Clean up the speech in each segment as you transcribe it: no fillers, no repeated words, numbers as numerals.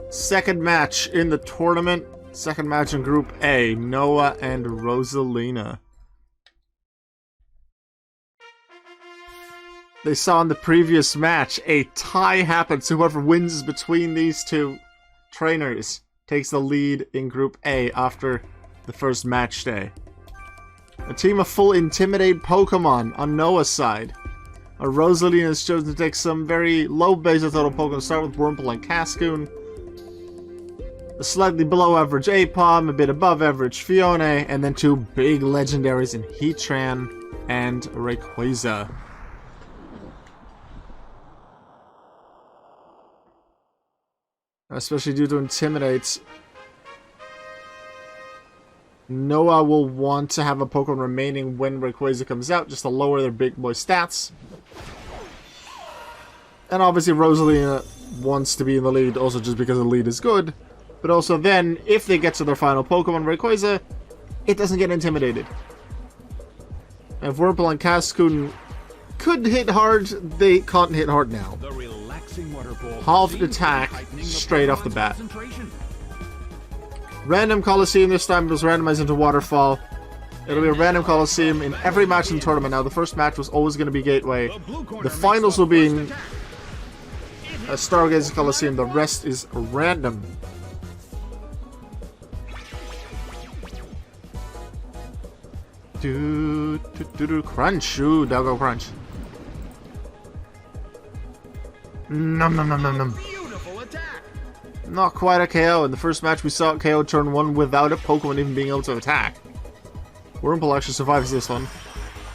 Second match in the tournament. Second match in Group A. Noah and Rosalina. They saw in the previous match a tie happen, so whoever wins between these two trainers takes the lead in Group A after the first match day. A team of full Intimidate Pokemon on Noah's side. Rosalina has chosen to take some very low base total Pokemon. Start with Wurmple and Cascoon. A slightly below average Apom, a bit above average Fione, and then two big legendaries in Heatran and Rayquaza. Especially due to Intimidate, Noah will want to have a Pokemon remaining when Rayquaza comes out, just to lower their big boy stats. And obviously Rosalina wants to be in the lead, also just because the lead is good. But also then, if they get to their final Pokemon, Rayquaza, it doesn't get intimidated. And if Wurmple and Cascoon could hit hard, they can't hit hard now. Halved attack straight off the bat. Random Coliseum this time was randomized into Waterfall. It'll be a random Coliseum in every match in the tournament. Now, the first match was always going to be Gateway. The finals will be in a Stargazer Coliseum. The rest is random. Crunch. Ooh, Doggo Crunch. Nom nom nom nom nom. Not quite a KO. In the first match we saw KO turn 1 without a Pokemon even being able to attack. Wurmple actually survives this one.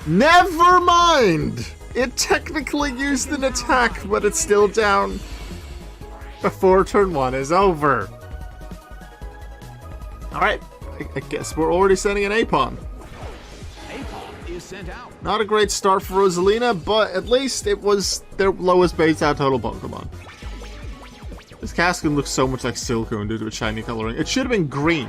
Never mind! It technically used an attack, but it's still down before turn 1 is over. Alright, I guess we're already sending an Apom. Not a great start for Rosalina, but at least it was their lowest base out total Pokemon. This Cascoon looks so much like Silcoon due to its shiny coloring. It should have been green.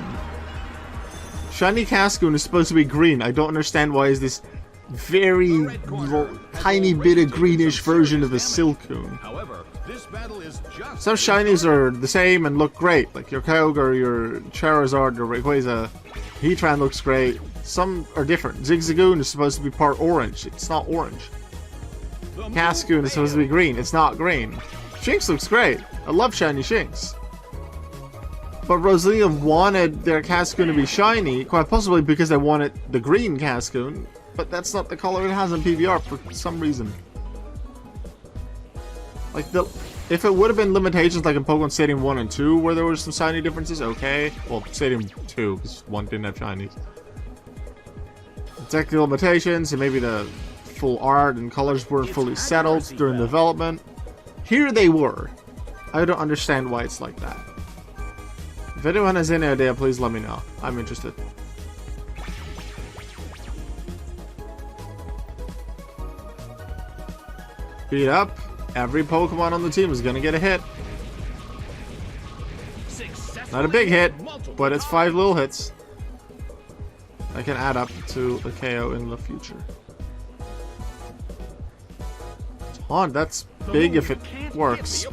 Shiny Cascoon is supposed to be green. I don't understand why is this very tiny bit of greenish version of the Silcoon. Some shinies are the same and look great, like your Kyogre, your Charizard, your Rayquaza. Heatran looks great. Some are different. Zigzagoon is supposed to be part orange. It's not orange. Cascoon is supposed to be green. It's not green. Shinx looks great. I love shiny Shinx. But Rosalina wanted their Cascoon to be shiny, quite possibly because they wanted the green Cascoon, but that's not the color it has in PBR for some reason. Like, if it would have been limitations like in Pokemon Stadium 1 and 2, where there were some shiny differences, okay. Well, Stadium 2, because 1 didn't have shinies. Technical limitations, and maybe the full art and colors weren't fully settled during development. Here they were. I don't understand why it's like that. If anyone has any idea, please let me know. I'm interested. Beat up. Every Pokemon on the team is gonna get a hit. Not a big hit, but it's 5 little hits. I can add up to a KO in the future. Taunt, that's big if it works.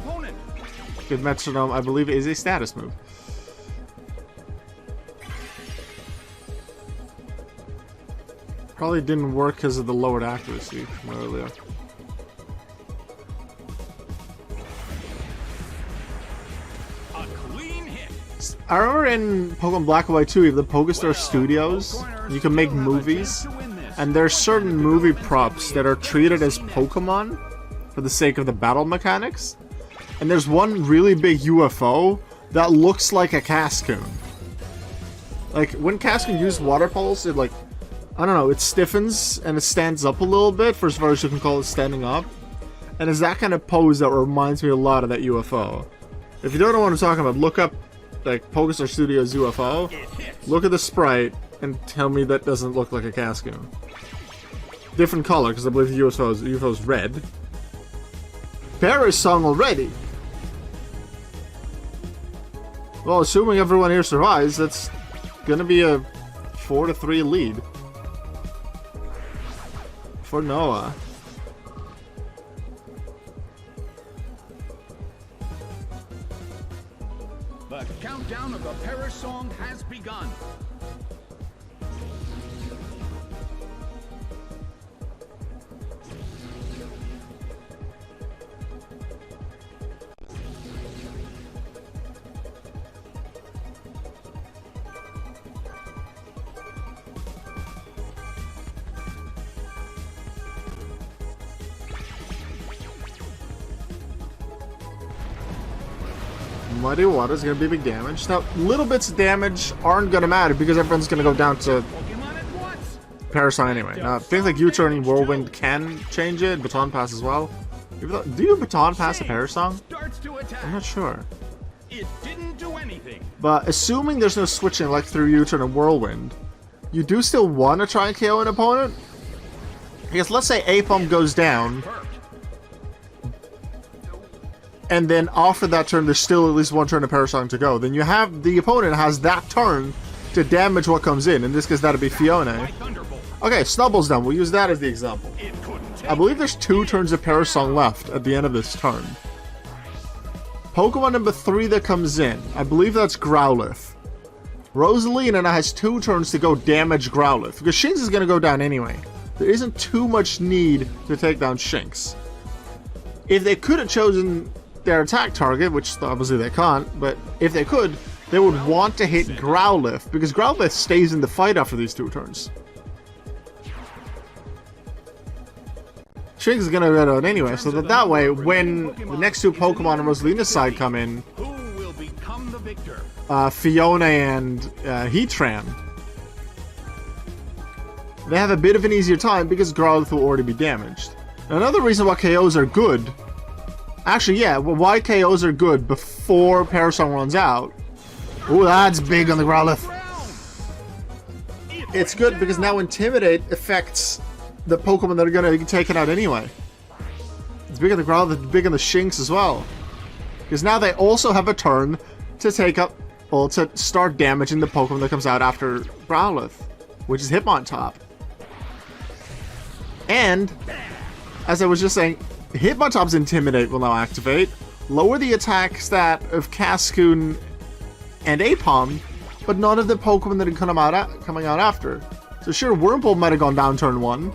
Good Metronome, I believe, is a status move. Probably didn't work because of the lowered accuracy from earlier. I remember in Pokemon Black and White 2, you have the Pokestar Studios. You can make movies, and there's certain movie props that are treated as Pokemon for the sake of the battle mechanics. And there's one really big UFO that looks like a Cascoon. Like, when Cascoon uses Water Pulse, it, like, I don't know, it stiffens and it stands up a little bit, for as far as you can call it standing up. And it's that kind of pose that reminds me a lot of that UFO. If you don't know what I'm talking about, look up like Pokestar Studios UFO, look at the sprite, and tell me that doesn't look like a Cascoon. Different color, because I believe the UFO's red. Paris song already! Well, assuming everyone here survives, that's gonna be a 4-3 lead. For Noah. The countdown of the Perish song has begun. Muddy water is going to be big damage. Now, little bits of damage aren't going to matter because everyone's going to go down to Parasite anyway. Now, things like U-Turn and Whirlwind can change it. Baton Pass as well. Do you Baton Pass a Parasong? I'm not sure. It didn't do anything. But assuming there's no switching like through U-Turn and Whirlwind, you do still want to try and KO an opponent? Because let's say A-Pump goes down, and then after that turn there's still at least one turn of Parasong to go. Then you have the opponent has that turn to damage what comes in. In this case that'd be Fiona. Okay, Snubble's done. We'll use that as the example. I believe there's 2 turns of Parasong left at the end of this turn. Pokemon number 3 that comes in, I believe that's Growlithe. Rosalina now has 2 turns to go damage Growlithe, because Shinx is going to go down anyway. There isn't too much need to take down Shinx. If they could have chosen their attack target, which obviously they can't, but if they could, they would want to hit Growlithe, because Growlithe stays in the fight after these 2 turns. Shinx is gonna go down anyway, so that way, when the next 2 Pokemon on Rosalina's side come in, Who will become the victor? Fiona and Heatran, they have a bit of an easier time because Growlithe will already be damaged. Another reason why KOs are good, actually yeah, why KOs are good before Parasong runs out. Ooh, that's big on the Growlithe. It's good because now Intimidate affects the Pokemon that are going to be taken out anyway. It's big on the Growlithe, big on the Shinx as well. Because now they also have a turn to take up, well, to start damaging the Pokemon that comes out after Growlithe, which is Hitmontop. And, as I was just saying, Hitmontop's Intimidate will now activate, lower the attack stat of Cascoon and Aipom, but none of the Pokemon that are coming out after. So sure, Wurmple might have gone down turn 1,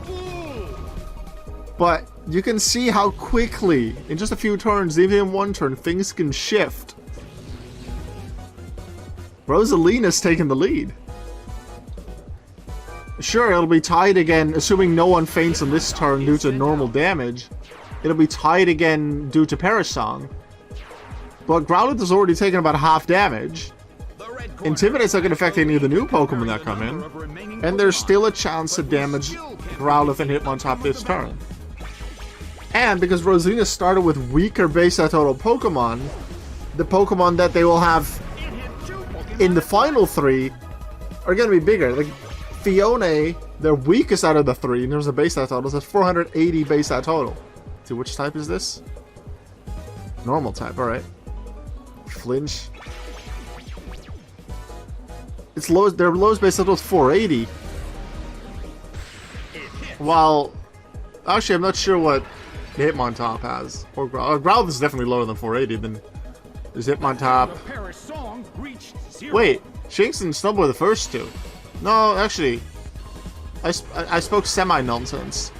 but you can see how quickly, in just a few turns, even in 1 turn, things can shift. Rosalina's taking the lead. Sure, it'll be tied again, assuming no one faints on this turn due to normal damage. It'll be tied again due to Parasong. But Growlithe has already taken about half damage. Intimidate's not going to affect any of the new Pokemon that come in. And there's still a chance to damage Growlithe and Hitmontop this turn. And because Rosalina started with weaker base stat total Pokemon, the Pokemon that they will have in the final 3 are going to be bigger. Like Fiona, their weakest out of the 3 in terms of base stat totals, has 480 base stat total. See, which type is this? Normal type, alright. Flinch. It's low, their lowest base total is 480. While, actually, I'm not sure what Hitmontop has. Or Growlithe is definitely lower than 480. Then there's Hitmontop. Wait, Shinx and Snubble are the first 2. No, actually, I spoke semi-nonsense.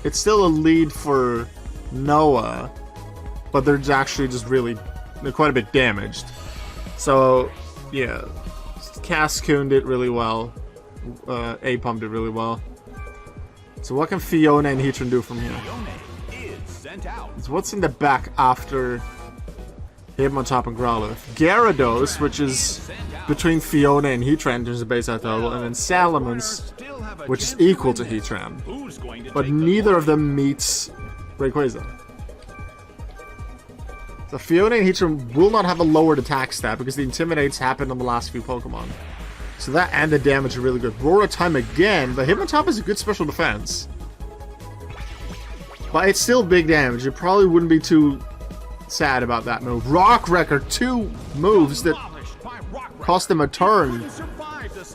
It's still a lead for Noah, but they're actually just they're quite a bit damaged. So, yeah. Cascoon did really well. Aipom did really well. So what can Fiona and Heatran do from here? So what's in the back after Hitmontop and Growlithe? Gyarados, which is between Fiona and Heatran in terms of base stat total, and then Salamence, which is equal to Heatran. But neither of them meets Rayquaza. So Fiona and Heatran will not have a lowered attack stat because the Intimidates happened on the last few Pokemon. So that and the damage are really good. Roar time again, but Hitmontop is a good special defense. But it's still big damage. You probably wouldn't be too sad about that move. Rock Wrecker, 2 moves that cost them a turn.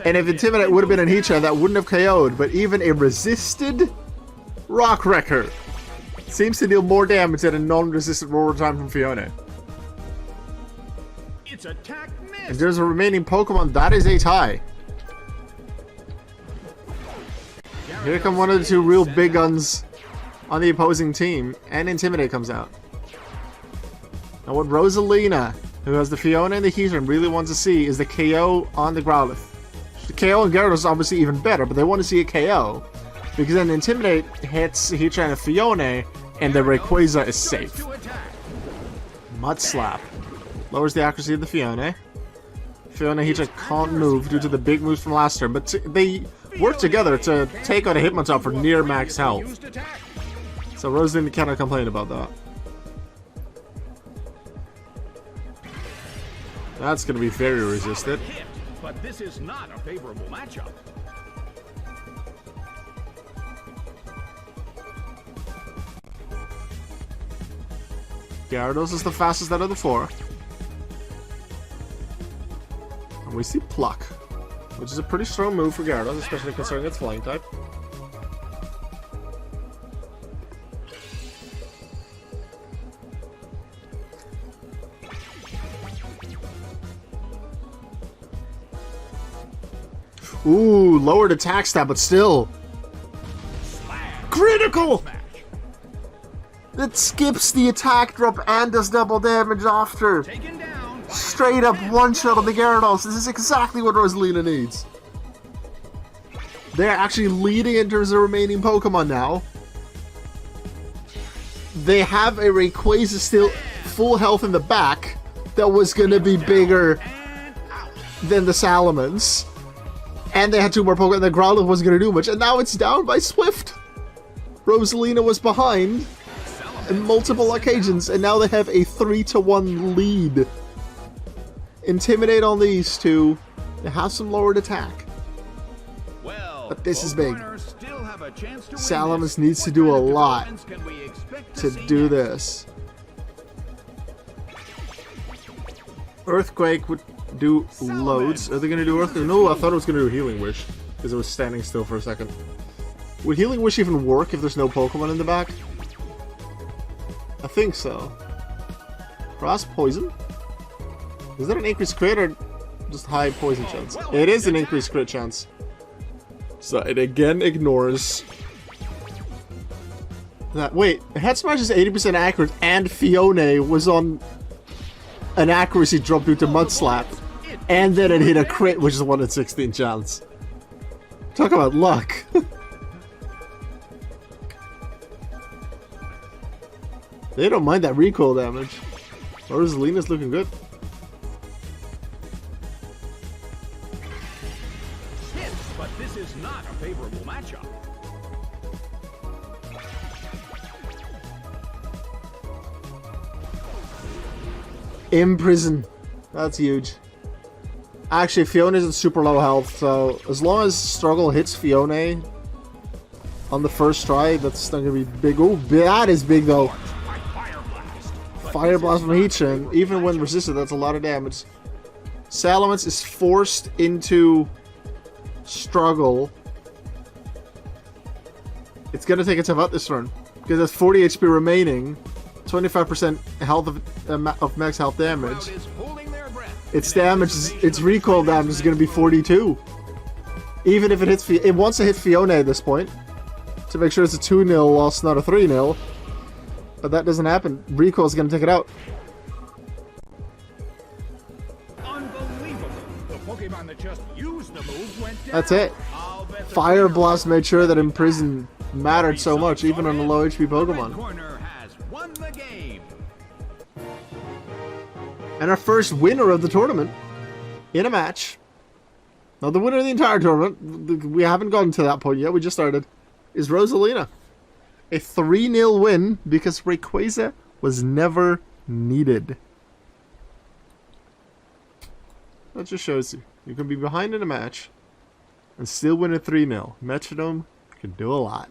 And if Intimidate would have been in Heatran, that wouldn't have KO'd. But even a resisted Rock Wrecker seems to deal more damage than a non-resistant roar time from Fiona. Its attack If missed. there's a remaining Pokemon, that is a tie. Here come one of the two real big guns on the opposing team, and Intimidate comes out. Now what Rosalina, who has the Fiona and the Heatran, really wants to see is the KO on the Growlithe. The KO on Gyarados is obviously even better, but they want to see a KO, because then Intimidate hits Heatran and Fiona, and the Rayquaza is safe. Mud Slap. Lowers the accuracy of the Fiona. Fiona and Heatran can't move due to the big moves from last turn, but they work together to take out a Hitmontop for near max health. So Rosalina cannot complain about that. That's going to be very resisted. But this is not a favorable matchup. Gyarados is the fastest out of the four. And we see Pluck, which is a pretty strong move for Gyarados, especially considering its flying type. Ooh, lowered attack stat, but still. Critical! It skips the attack drop and does double damage after. Straight up one-shot on the Gyarados. This is exactly what Rosalina needs. They're actually leading in terms of remaining Pokemon now. They have a Rayquaza still full health in the back that was going to be bigger than the Salamence. And they had two more Pokemon, and the Growlithe wasn't going to do much, and now it's down by Swift. Rosalina was behind on multiple occasions, and now they have a 3-1 lead. Intimidate on these two. They have some lowered attack. But this is big. Salamence needs to do a lot to do this. Earthquake would do loads. Are they going to do Earthquake? No, I thought it was going to do Healing Wish, because it was standing still for a second. Would Healing Wish even work if there's no Pokemon in the back? I think so. Cross Poison? Is that an increased crit or just high poison chance? It is an increased crit chance. So it again ignores that. Wait, Head Smash is 80% accurate and Fiona was on an accuracy drop due to Mud Slap. And then it hit a crit, which is a 1 in 16 chance. Talk about luck. They don't mind that recoil damage. Rosalina's looking good. But this is not a favorable matchup. Imprison. That's huge. Actually, Fiona's at super low health, so as long as Struggle hits Fiona on the first try, that's not gonna be big. Oh, that is big though. Fire Blast from Heatran, even when resisted, that's a lot of damage. Salamence is forced into Struggle. It's gonna take itself out this turn because it's 40 HP remaining, 25% health of max health damage. Its damage, its recoil damage is gonna be 42. Even if it hits, it wants to hit Fiona at this point to make sure it's a 2-0 loss, not a 3-0. But that doesn't happen. Recoil is gonna take it out. Unbelievable. The Pokemon that just used the move went down. That's it. Fire Blast made sure that Imprison mattered so much, even on a low HP Pokemon. Corner has won the game. And our first winner of the tournament in a match. Now the winner of the entire tournament, we haven't gotten to that point yet, we just started, is Rosalina. A 3-0 win because Rayquaza was never needed. That just shows you can be behind in a match and still win a 3-0. Metronome can do a lot.